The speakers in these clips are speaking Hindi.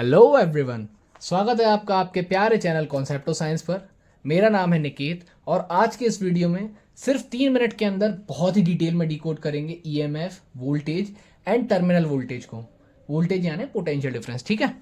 हेलो एवरीवन, स्वागत है आपका आपके प्यारे चैनल कॉन्सेप्ट ऑफ साइंस पर। मेरा नाम है निकेत और आज के इस वीडियो में सिर्फ 3 मिनट के अंदर बहुत ही डिटेल में डिकोड करेंगे EMF, voltage and terminal voltage को। वोल्टेज यानी पोटेंशियल डिफरेंस, ठीक है।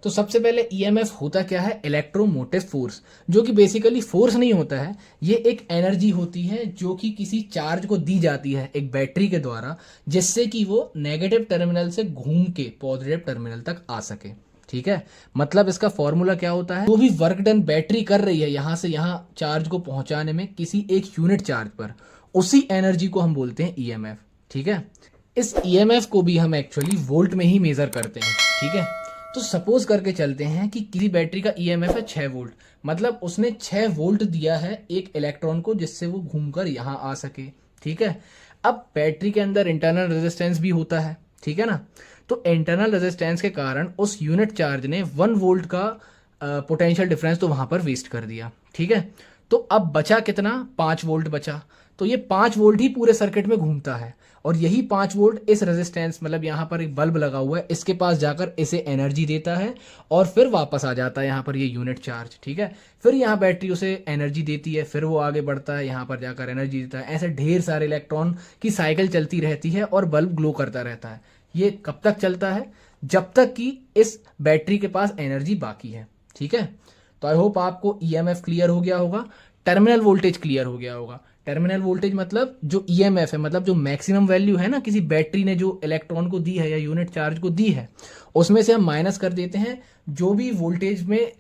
तो सबसे पहले ईएमएफ होता क्या है? इलेक्ट्रोमोटिव फोर्स, जो कि बेसिकली फोर्स नहीं होता है, ये एक एनर्जी होती है जो कि किसी चार्ज को दी जाती है एक बैटरी के द्वारा, जिससे कि वो नेगेटिव टर्मिनल से घूम के पॉजिटिव टर्मिनल तक आ सके। ठीक है, मतलब इसका फॉर्मूला क्या होता है? जो भी वर्क डन बैटरी कर रही है यहां से यहां चार्ज को पहुंचाने में किसी एक यूनिट चार्ज पर, उसी एनर्जी को हम बोलते हैं ईएमएफ। ठीक है, इस ईएमएफ को भी हम एक्चुअली वोल्ट में ही मेजर करते हैं। ठीक है, तो सपोज करके चलते हैं कि किसी बैटरी का ईएमएफ है 6 वोल्ट, मतलब उसने 6 वोल्ट दिया है एक इलेक्ट्रॉन को जिससे वो घूमकर यहां आ सके। ठीक है, अब बैटरी के अंदर इंटरनल रेजिस्टेंस भी होता है, ठीक है ना। तो इंटरनल रेजिस्टेंस के कारण उस यूनिट चार्ज ने 1 वोल्ट का पोटेंशियल डिफरेंस तो वहां पर वेस्ट कर दिया। ठीक है, तो अब बचा कितना? 5 वोल्ट बचा। तो ये 5 वोल्ट ही पूरे सर्किट में घूमता है और यही 5 वोल्ट इस रेजिस्टेंस, मतलब यहाँ पर एक बल्ब लगा हुआ है, इसके पास जाकर इसे एनर्जी देता है और फिर वापस आ जाता है यहाँ पर ये यूनिट चार्ज। ठीक है, फिर यहाँ बैटरी उसे एनर्जी देती है, फिर वो आगे बढ़ता है, यहाँ पर जाकर एनर्जी देता है। ऐसे ढेर सारे इलेक्ट्रॉन की साइकिल चलती रहती है और बल्ब ग्लो करता रहता है। ये कब तक चलता है? जब तक कि इस बैटरी के पास एनर्जी बाकी है। ठीक है, तो आई होप आपको ईएमएफ क्लियर हो गया होगा, टर्मिनल वोल्टेज क्लियर हो गया होगा। टर्मिनल वोल्टेज मतलब जो ईएमएफ है, मतलब जो मैक्सिमम वैल्यू है ना किसी बैटरी ने जो इलेक्ट्रॉन को दी है या यूनिट चार्ज को दी है, उसमें से हम माइनस कर देते हैं जो भी वोल्टेज में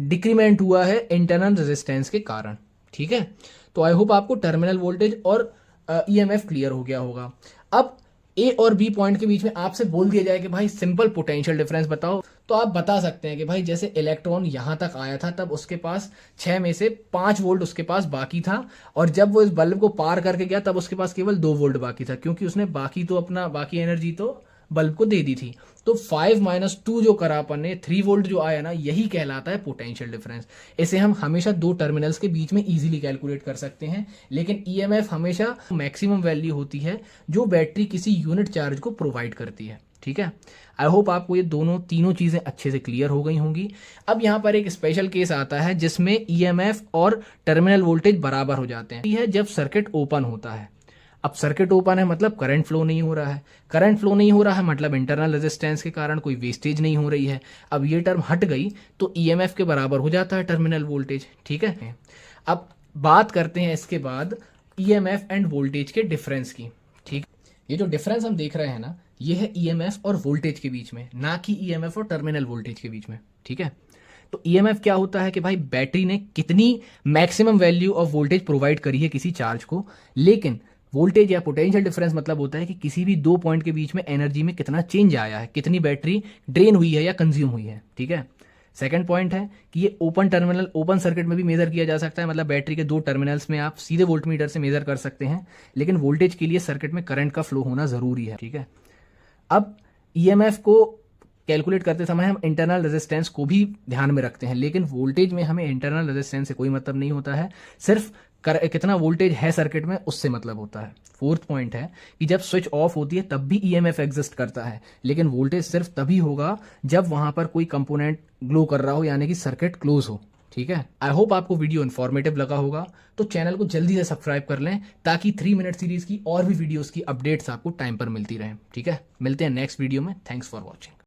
डिक्रीमेंट हुआ है इंटरनल रेजिस्टेंस के कारण। ठीक है, तो आई होप आपको टर्मिनल वोल्टेज और ईएमएफ क्लियर हो गया होगा। अब ए और बी पॉइंट के बीच में आपसे बोल दिया जाए कि भाई सिंपल पोटेंशियल डिफरेंस बताओ, तो आप बता सकते हैं कि भाई जैसे इलेक्ट्रॉन यहां तक आया था तब उसके पास 6 में से 5 वोल्ट उसके पास बाकी था, और जब वो इस बल्ब को पार करके गया तब उसके पास केवल 2 वोल्ट बाकी था, क्योंकि उसने बाकी एनर्जी तो बल्ब को दे दी थी। तो 5 - 2 जो करा अपन ने, 3 वोल्ट जो आया ना, यही कहलाता है पोटेंशियल डिफरेंस। इसे हम हमेशा दो टर्मिनल्स के बीच में इजीली कैलकुलेट कर सकते हैं, लेकिन ईएमएफ हमेशा मैक्सिमम वैल्यू होती है जो बैटरी किसी यूनिट चार्ज को प्रोवाइड करती है। ठीक है, आई होप आपको ये तीनों चीजें अच्छे से क्लियर हो गई होंगी। अब यहाँ पर एक स्पेशल केस आता है जिसमें ईएमएफ और टर्मिनल वोल्टेज बराबर हो जाते हैं। यह जब सर्किट ओपन होता है। अब सर्किट ओपन है मतलब करंट फ्लो नहीं हो रहा है, करंट फ्लो नहीं हो रहा है मतलब इंटरनल रेजिस्टेंस के कारण कोई वेस्टेज नहीं हो रही है। अब ये टर्म हट गई तो ईएमएफ के बराबर हो जाता है टर्मिनल वोल्टेज। ठीक है, अब बात करते हैं इसके बाद ईएमएफ एंड वोल्टेज के डिफरेंस की। ठीक, ये जो डिफरेंस हम देख रहे हैं ना, ये है ईएमएफ और वोल्टेज के बीच में, ना कि ईएमएफ और टर्मिनल वोल्टेज के बीच में। ठीक है, तो ईएमएफ क्या होता है कि भाई बैटरी ने कितनी maximum value of voltage provide करी है किसी चार्ज को, लेकिन वोल्टेज या पोटेंशियल डिफरेंस मतलब होता है कि किसी भी दो पॉइंट के बीच में एनर्जी में कितना चेंज आया है, कितनी बैटरी ड्रेन हुई है या कंज्यूम हुई है। ठीक है, सेकंड पॉइंट है कि ये ओपन सर्किट में भी मेजर किया जा सकता है, मतलब बैटरी के 2 टर्मिनल्स में आप सीधे वोल्टमीटर से मेजर कर सकते हैं, लेकिन वोल्टेज के लिए सर्किट में करंट का फ्लो होना जरूरी है। ठीक है, अब ईएमएफ को कैलकुलेट करते समय हम इंटरनल रेजिस्टेंस को भी ध्यान में रखते हैं, लेकिन वोल्टेज में हमें इंटरनल रेजिस्टेंस से कोई मतलब नहीं होता है, सिर्फ कितना वोल्टेज है सर्किट में उससे मतलब होता है। फोर्थ पॉइंट है कि जब स्विच ऑफ होती है तब भी ईएमएफ एग्जिस्ट करता है, लेकिन वोल्टेज सिर्फ तभी होगा जब वहां पर कोई कंपोनेंट ग्लो कर रहा हो, यानी कि सर्किट क्लोज हो। ठीक है, आई होप आपको वीडियो इन्फॉर्मेटिव लगा होगा, तो चैनल को जल्दी से सब्सक्राइब कर लें ताकि 3 मिनट सीरीज की और भी वीडियोस की अपडेट्स आपको टाइम पर मिलती रहें। ठीक है, मिलते हैं नेक्स्ट वीडियो में। Thanks for watching.